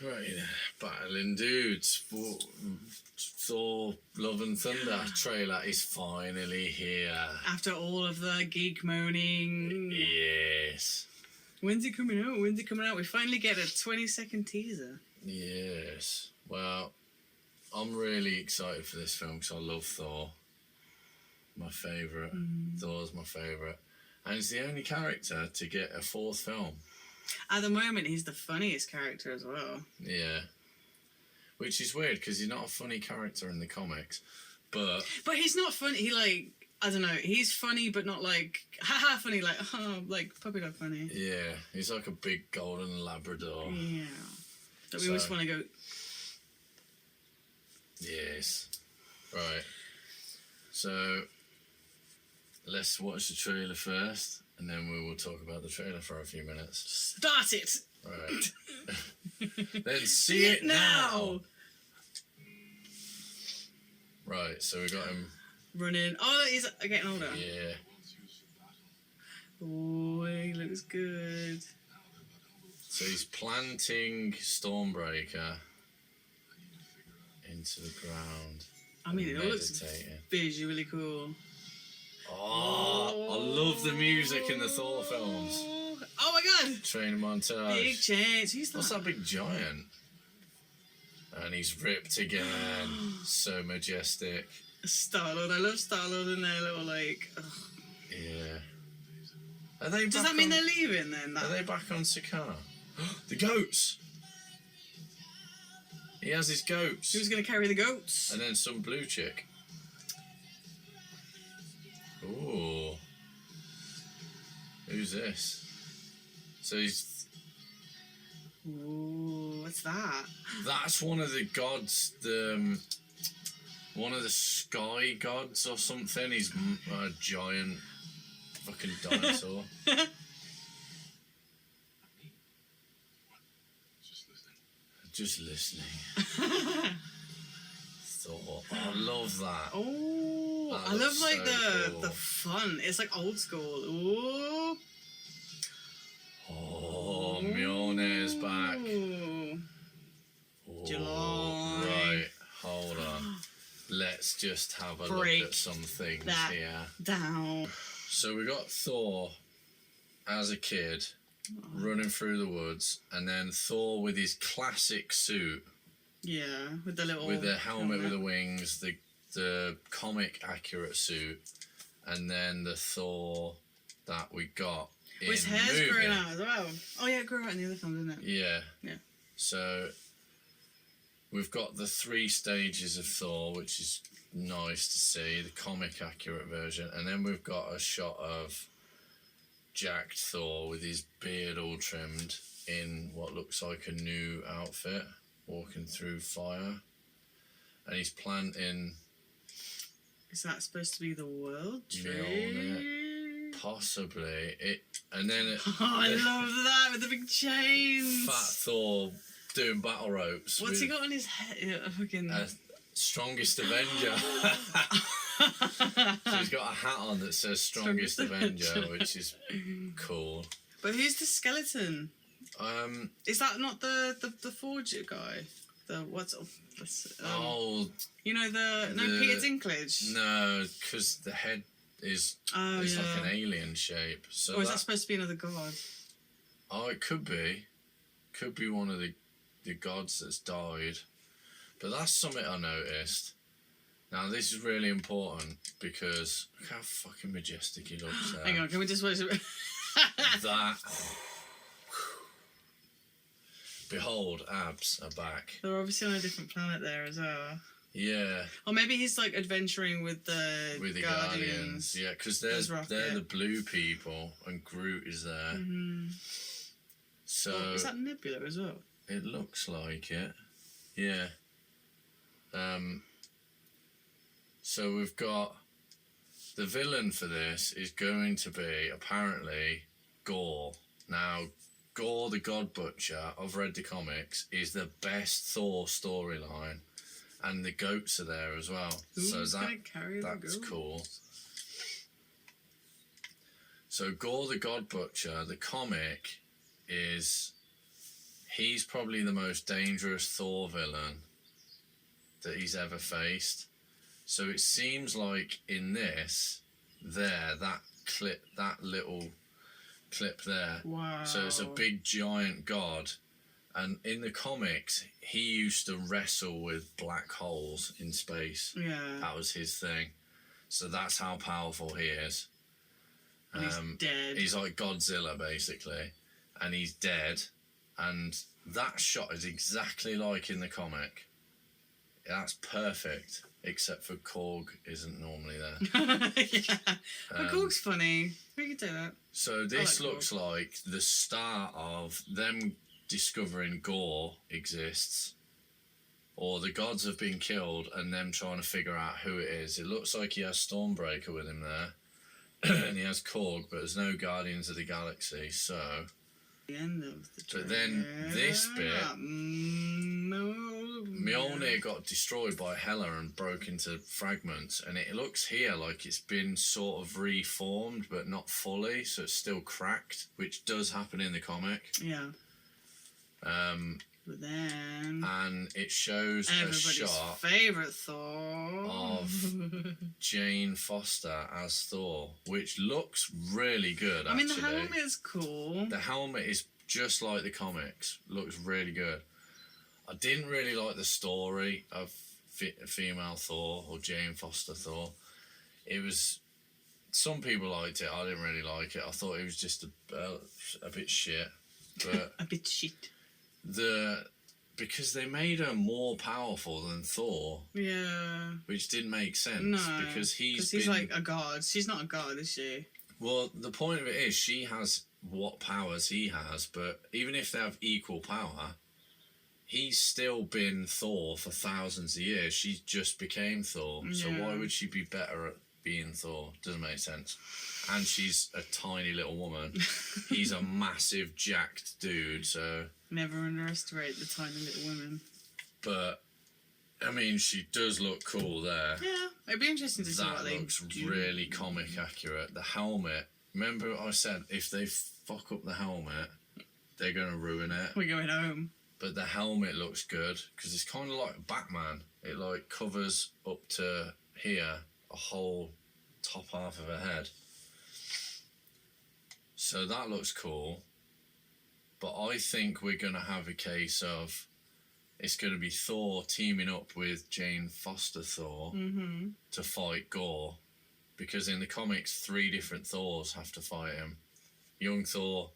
Right, battling dudes. Thor Love and Thunder trailer is finally here. After all of the geek moaning. Yes. When's it coming out? We finally get a 20-second teaser. Yes. Well, I'm really excited for this film because I love Thor. My favourite. Thor's my favourite. And he's the only character to get a fourth film. At the moment, he's the funniest character as well. Yeah. Which is weird because he's not a funny character in the comics. But he's not funny. I don't know. He's funny, but not like, haha, funny, like puppy dog funny. Yeah. He's like a big golden Labrador. Yeah. That we always want to go. Yes. Right. So, let's watch the trailer first, and then we will talk about the trailer for a few minutes. Start it! Right. Then see it now! Right, so we got him... running. Oh, he's getting older. Yeah. Oh, he looks good. So he's planting Stormbreaker into the ground. I mean, it looks visually cool. Oh, I love the music in the Thor films. Oh my god! Training montage. Big change. What's that big giant? And he's ripped again. So majestic. Star-Lord. I love Star-Lord and their little like... Ugh. Yeah. Are they Does that mean they're leaving then? Are they back on Sakaar? The goats! He has his goats. Who's going to carry the goats? And then some blue chick. Ooh. Who's this? So he's... Ooh, what's that? That's one of the gods, one of the sky gods or something. He's a giant fucking dinosaur. Just listening. Thor. I love that. Oh, that I love like cool. the fun. It's like old school. Ooh. Oh, Mjolnir's back. Oh, July. Right, hold on. Let's just have a look at some things here. Down. So we got Thor as a kid running through the woods, and then Thor with his classic suit. Yeah, with the helmet with the wings, the comic accurate suit, and then the Thor that we got in his hair's the movie. growing out as well. Oh yeah, it grew out in the other film, didn't it? Yeah. Yeah. So we've got the 3 stages of Thor, which is nice to see, the comic accurate version, and then we've got a shot of jacked Thor with his beard all trimmed in what looks like a new outfit, walking through fire, and he's planting. Is that supposed to be the world tree? Possibly. And then I love that with the big chains. Fat Thor doing battle ropes. What's he got on his head? Yeah, fucking Strongest Avenger. So he's got a hat on that says Strongest Avenger, which is cool. But who's the skeleton? Is that not the Forger guy? You know Peter Dinklage? No, because the head is like an alien shape. So or is that supposed to be another god? Oh, it could be. Could be one of the gods that's died. But that's something I noticed. Now, this is really important because look how fucking majestic he looks there. Hang on, can we just watch it? That. Behold, abs are back. They're obviously on a different planet there as well. Yeah. Or maybe he's like adventuring with the Guardians. Yeah, because they're the blue people and Groot is there. Mm-hmm. So is that Nebula as well? It looks like it. Yeah. So we've got the villain for this is going to be apparently Gore. Now, Gore the God Butcher, I've read the comics, is the best Thor storyline, and the goats are there as well. Who's so that's cool. So Gore the God Butcher, the comic is he's probably the most dangerous Thor villain that he's ever faced. So it seems like in this, that little clip there. Wow. So it's a big giant god, and in the comics, he used to wrestle with black holes in space. Yeah. That was his thing. So that's how powerful he is. And he's dead. He's like Godzilla, basically, and he's dead. And that shot is exactly like in the comic. That's perfect, except for Korg isn't normally there. Yeah. But Korg's funny. We could do that. So this like looks like the start of them discovering Gore exists, or the gods have been killed and them trying to figure out who it is. It looks like he has Stormbreaker with him there, and he has Korg, but there's no Guardians of the Galaxy, so... The end of the But then this bit, Mjolnir got destroyed by Hela and broke into fragments, and it looks here like it's been sort of reformed, but not fully, so it's still cracked, which does happen in the comic. Yeah. But then... And it shows a shot favourite Thor of Jane Foster as Thor, which looks really good, actually. I mean, the helmet is cool. The helmet is just like the comics. Looks really good. I didn't really like the story of female Thor or Jane Foster Thor. It was... Some people liked it. I didn't really like it. I thought it was just a bit shit. But a bit shit. Because they made her more powerful than Thor. Yeah. Which didn't make sense. No. Because he's like a god. She's not a god, is she? Well, the point of it is she has what powers he has, but even if they have equal power, he's still been Thor for thousands of years. She just became Thor. Yeah. So why would she be better at being Thor? Doesn't make sense. And she's a tiny little woman. He's a massive jacked dude, so... Never underestimate the tiny little women. But, I mean, she does look cool there. Yeah, it'd be interesting to see what they do. That looks really comic accurate. The helmet, remember I said if they fuck up the helmet, they're going to ruin it. We're going home. But the helmet looks good, because it's kind of like Batman. It, like, covers up to here, a whole top half of her head. So that looks cool. But I think we're going to have a case of it's going to be Thor teaming up with Jane Foster Thor to fight Gore. Because in the comics, 3 different Thors have to fight him. Young Thor,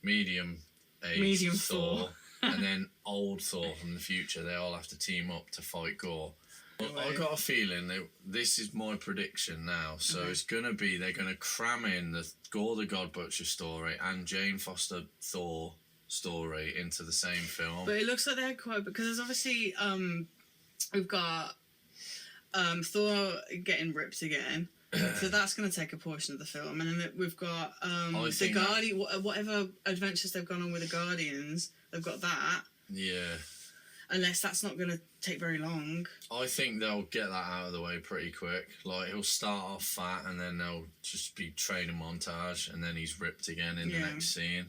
medium Thor, and then old Thor from the future. They all have to team up to fight Gore. I got a feeling that this is my prediction now. So it's going to be they're going to cram in the Gore the God Butcher story and Jane Foster Thor story into the same film. But it looks like they're quite... Because there's obviously... we've got Thor getting ripped again. So that's going to take a portion of the film. And then we've got the Guardian... Whatever adventures they've gone on with the Guardians, they've got that. Yeah. Unless that's not going to take very long. I think they'll get that out of the way pretty quick. Like, he'll start off fat and then they'll just be training montage and then he's ripped again in the next scene.